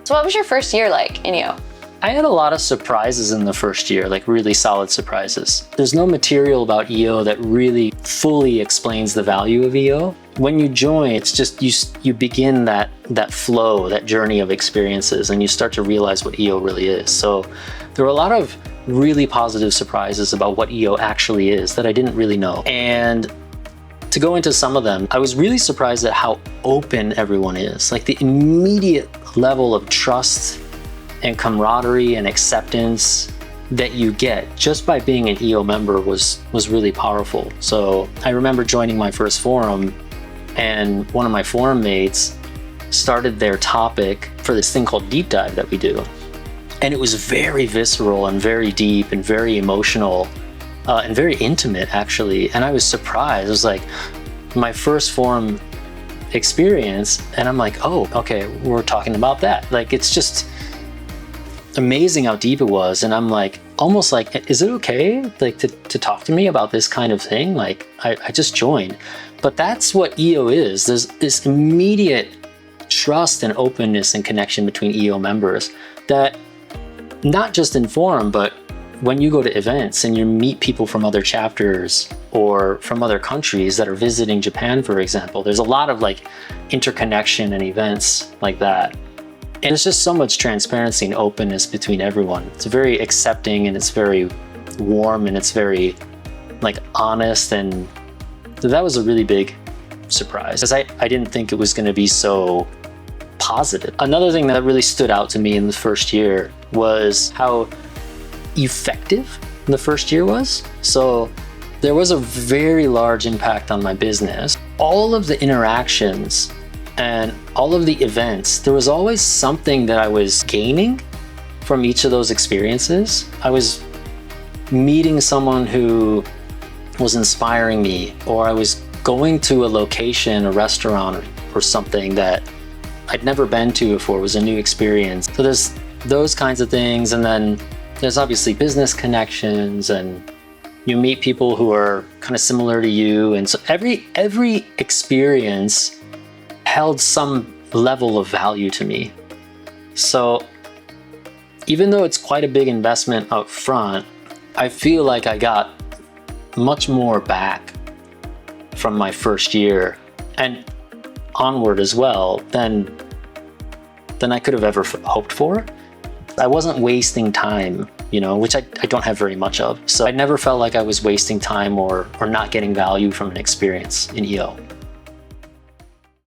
So what was your first year like in EO? I had a lot of surprises in the first year, like really solid surprises. There's no material about EO that really fully explains the value of EO. When you join, it's just you begin that flow, that journey of experiences, and you start to realize what EO really is. So there were a lot of really positive surprises about what EO actually is that I didn't really know. And to go into some of them, I was really surprised at how open everyone is. Like the immediate level of trust and camaraderie and acceptance that you get just by being an EO member was really powerful. So I remember joining my first forum, and one of my forum mates started their topic for this thing called Deep Dive that we do. And it was very visceral and very deep and very emotional and very intimate, actually. And I was surprised. It was like my first forum experience, and I'm like, oh, okay, we're talking about that. Like, it's just amazing how deep it was. And I'm like, almost like, is it okay like to talk to me about this kind of thing? Like, I just joined. But that's what EO is. There's this immediate trust and openness and connection between EO members that not just in forum, but when you go to events and you meet people from other chapters or from other countries that are visiting Japan, for example, there's a lot of like interconnection and events like that. And there's just so much transparency and openness between everyone. It's very accepting, and it's very warm, and it's very like honest. And so that was a really big surprise, because I didn't think it was going to be so positive. Another thing that really stood out to me in the first year was how effective the first year was. So there was a very large impact on my business. All of the interactions and all of the events, there was always something that I was gaining from each of those experiences. I was meeting someone who was inspiring me, or I was going to a location, a restaurant or something that I'd never been to before. It was a new experience. So there's those kinds of things. And then there's obviously business connections, and you meet people who are kind of similar to you. And so every experience held some level of value to me. So even though it's quite a big investment up front, I feel like I got much more back from my first year and onward as well than I could have ever hoped for. I wasn't wasting time, which I don't have very much of. So I never felt like I was wasting time or not getting value from an experience in EO.